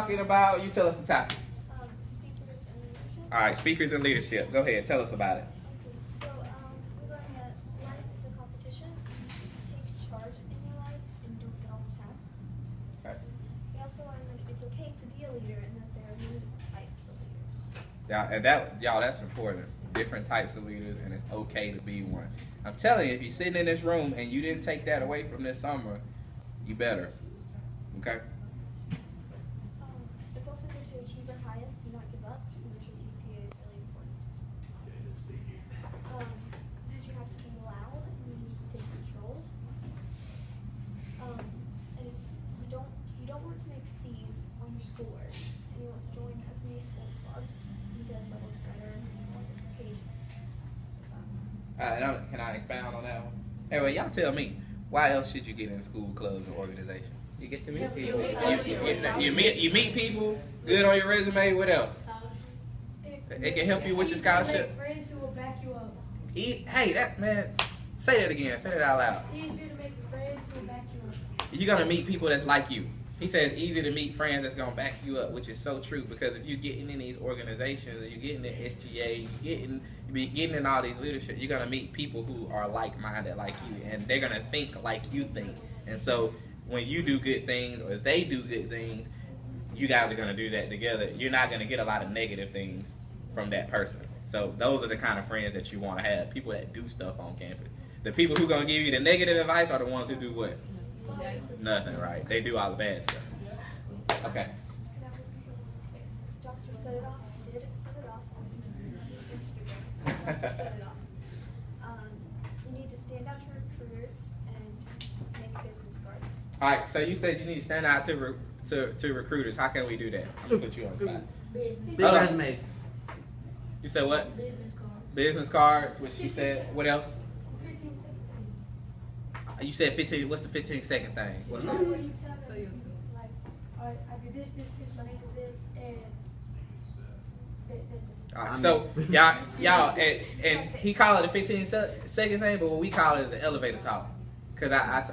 talking about. You tell us the topic. Speakers and leadership. All right, speakers and leadership. Go ahead, tell us about it. Okay, so we learned that life is a competition. Take charge in your life and don't get off task. Okay. We also learned that it's okay to be a leader and that there are many different types of leaders. Yeah, and that's important. Different types of leaders, and it's okay to be one. I'm telling you, if you're sitting in this room and you didn't take that away from this summer, you better. Okay. It's also good to achieve your highest and not give up, which your GPA is really important. That you have to be loud and you need to take control. And you don't want to make C's on your schoolwork, and you want to join as many school clubs because that looks better on occasion. Can I expound on that one? Anyway, y'all tell me, why else should you get in school clubs and organizations? You get to meet people. You meet people. Good on your resume. What else? It can help you with your scholarship. Make friends who will back you up. Hey, that man. Say that again. Say that out loud. It's easier to make friends who will back you up. You're gonna meet people that's like you. He says it's easy to meet friends that's gonna back you up, which is so true. Because if you're getting in these organizations, and you're getting in SGA, you be getting in all these leadership, you're gonna meet people who are like-minded like you, and they're gonna think like you think. And so when you do good things or they do good things, you guys are gonna do that together. You're not gonna get a lot of negative things from that person. So those are the kind of friends that you want to have. People that do stuff on campus. The people who gonna give you the negative advice are the ones who do what? Nothing, right? They do all the bad stuff. Okay. Doctor set it off. Did it set it off? Instagram. Doctor set it off. You need to stand out to recruiters and make business cards. All right. So you said you need to stand out to recruiters. How can we do that? I'm gonna put you on the spot. Big resumes. You said what? Business cards. Business cards. Which you said. What else? 15 second thing. You said 15. What's the 15-second thing? What's that? Where you tell them, like, alright, I did this, my name is this, and this. All right, so y'all, and he called it a 15-second thing, but what we call it is an elevator talk. Cause I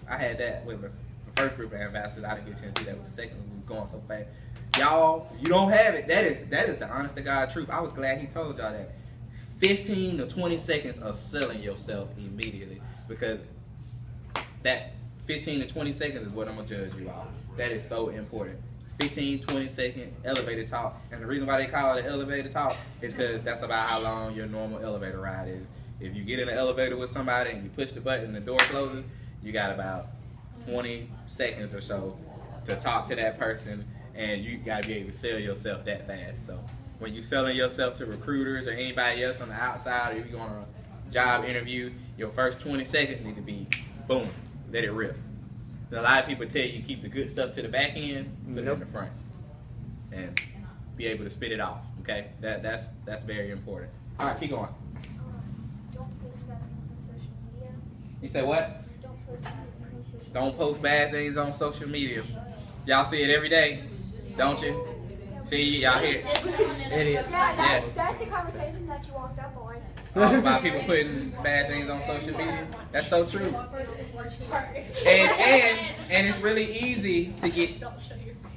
had that with the first group of ambassadors. I didn't get a chance to do that with the second one. We were going so fast. Y'all, you don't have it. That is the honest to God truth. I was glad he told y'all that. 15 to 20 seconds of selling yourself immediately, because that 15 to 20 seconds is what I'm gonna judge you off. That is so important. 15, 20-second elevator talk. And the reason why they call it an elevator talk is because that's about how long your normal elevator ride is. If you get in an elevator with somebody and you push the button and the door closes, you got about 20 seconds or so to talk to that person, and you got to be able to sell yourself that fast. So when you're selling yourself to recruiters or anybody else on the outside, or if you're going on a job interview, your first 20 seconds need to be boom, let it rip. A lot of people tell you keep the good stuff to the back end, put it in the front, and be able to spit it off. Okay, that's very important. All right, keep going. Don't post bad things on social media. You say what? Don't post bad things on social media. Don't post bad things on social media. Y'all see it every day, don't you? See, y'all hear Idiot. Yeah, that's the conversation that you walked up on. about people putting bad things on social media. That's so true. And it's really easy to get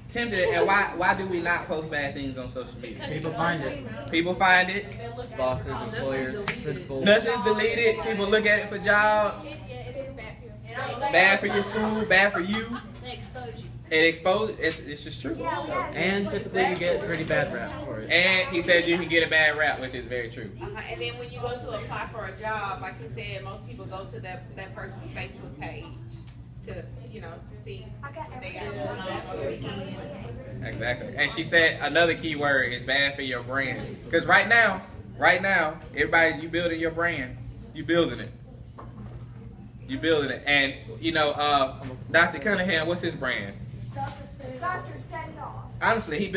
tempted. And why do we not post bad things on social media? People find it. People find it. Bosses, employers, principals. Nothing's deleted. People look at it for jobs. It is bad for you. It's bad for your school. Bad for you. They expose you. It exposes. It's just true. And typically you get pretty bad rap for it. And he said you can get a bad rap, which is very true. And then when you go to apply for a job, like he said, most people go to that person's Facebook page to, see what they got going on the weekend. Exactly. And she said another key word is bad for your brand. Because right now, everybody, you building your brand. You building it. You building it. And, Dr. Cunningham, what's his brand? Doctor set it off. Honestly, he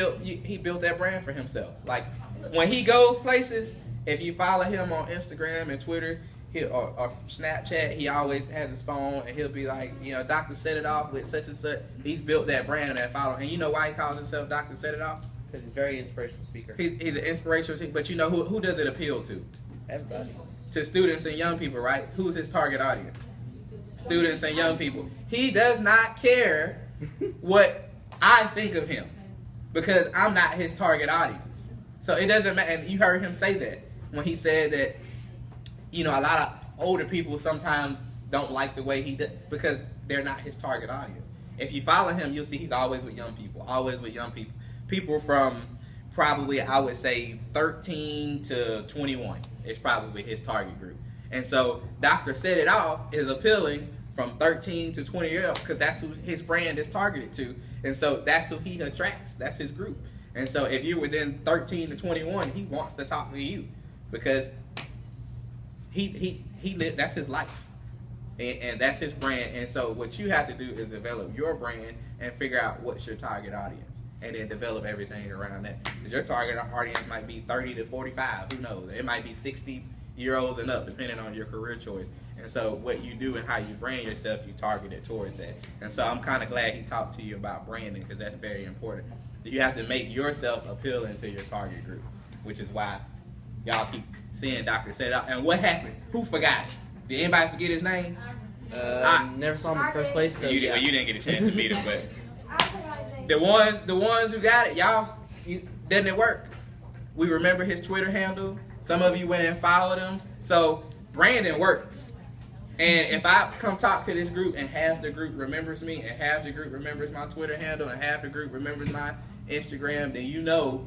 built that brand for himself. Like, when he goes places, if you follow him on Instagram and Twitter or Snapchat, he always has his phone and he'll be like, Doctor Set It Off with such and such. He's built that brand and that follow. And you know why he calls himself Doctor Set It Off? Because he's a very inspirational speaker. He's an inspirational speaker, but who does it appeal to? Everybody. To students and young people, right? Who's his target audience? Students and young people. He does not care what I think of him. because I'm not his target audience. So it doesn't matter. And you heard him say that when he said that, you know, a lot of older people sometimes don't like the way he does because they're not his target audience. If you follow him, you'll see he's always with young people, always with young people. People from probably, I would say, 13 to 21 is probably his target group. And so Dr. Set It Off is appealing from 13 to 20 years old because that's who his brand is targeted to. And so that's who he attracts. That's his group. And so if you're within 13 to 21, he wants to talk to you because that's his life. And that's his brand. And so what you have to do is develop your brand and figure out what's your target audience. And then develop everything around that. Because your target audience might be 30 to 45. Who knows? It might be 60-year-olds and up, depending on your career choice. And so what you do and how you brand yourself, you target it towards that. And so I'm kind of glad he talked to you about branding because that's very important. You have to make yourself appealing to your target group, which is why y'all keep seeing Dr. Set It Off. And what happened? Who forgot? Did anybody forget his name? Never saw him in the first place. So you didn't get a chance to meet him, but the ones who got it, y'all, doesn't it work? We remember his Twitter handle. Some of you went and followed him. So branding works. And if I come talk to this group and half the group remembers me and half the group remembers my Twitter handle and half the group remembers my Instagram, then you know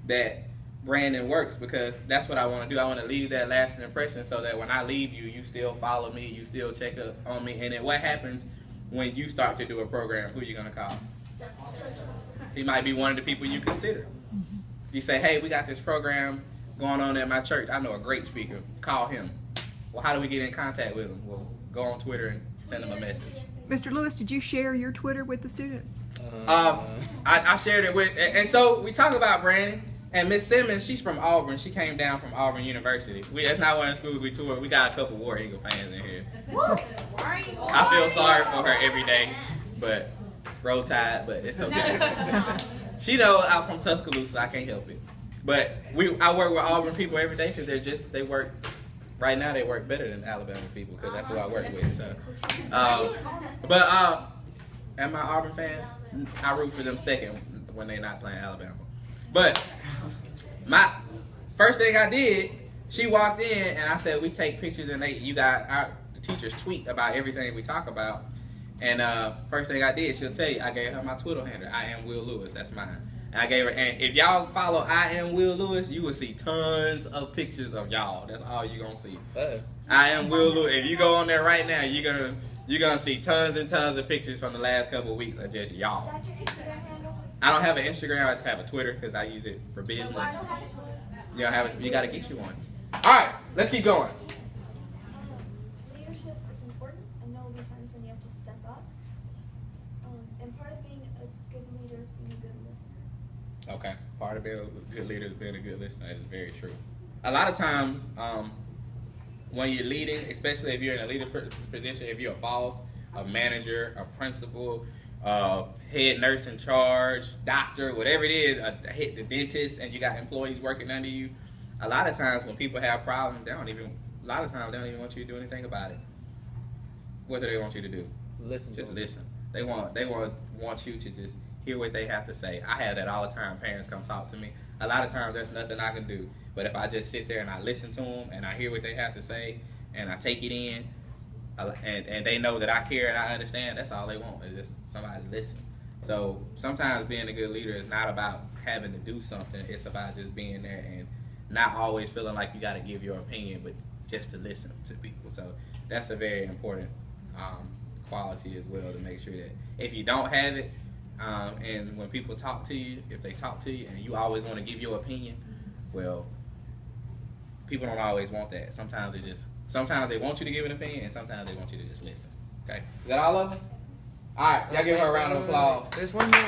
that branding works because that's what I want to do. I want to leave that lasting impression so that when I leave you, you still follow me, you still check up on me. And then what happens when you start to do a program? Who are you going to call? He might be one of the people you consider. You say, hey, we got this program going on at my church. I know a great speaker. Call him. Well, how do we get in contact with him? Well, go on Twitter and send him a message. Mr. Lewis, did you share your Twitter with the students? I shared it with, and so we talk about branding. And Miss Simmons, she's from Auburn. She came down from Auburn University. That's not one of the schools we toured. We got a couple War Eagle fans in here. I feel sorry for her every day, but roll tide, but it's okay. She know I'm from Tuscaloosa, I can't help it. But I work with Auburn people every day because they work. Right now, they work better than Alabama people because that's who I work with. So, am I Auburn fan? I root for them second when they're not playing Alabama. But my first thing I did, she walked in and I said, we take pictures and the teachers tweet about everything we talk about. And first thing I did, she'll tell you, I gave her my Twitter handle. I am Will Lewis. That's mine. And I gave her, and if y'all follow I am Will Lewis, you will see tons of pictures of y'all. That's all you're gonna see. I am Will Lewis. If you go on there right now, you're gonna see tons and tons of pictures from the last couple of weeks of just y'all. That's your Instagram handle? I don't have an Instagram. I just have a Twitter because I use it for business. You don't have it. You gotta get you one. All right, let's keep going. Leadership is important. I know there'll be times when you have to step up. And part of being a good leader is being a good listener. Okay, part of being a good leader is being a good listener. That is very true. A lot of times, when you're leading, especially if you're in a leader position, if you're a boss, a manager, a principal, head nurse in charge, doctor, whatever it is, the dentist, and you got employees working under you. A lot of times when people have problems, they don't even want you to do anything about it. What do they want you to do? Listen. Just listen. They want you to just hear what they have to say. I have that all the time. Parents come talk to me. A lot of times there's nothing I can do. But if I just sit there and I listen to them and I hear what they have to say and I take it in, and they know that I care and I understand, that's all they want is just somebody to listen. So sometimes being a good leader is not about having to do something. It's about just being there and not always feeling like you got to give your opinion, but just to listen to people. So that's a very important quality as well, to make sure that if you don't have it, and when people talk to you, if they talk to you and you always want to give your opinion, well, people don't always want that. Sometimes they want you to give an opinion, and sometimes they want you to just listen. Okay, is that all of them? All right, y'all give her a round of applause. There's one more.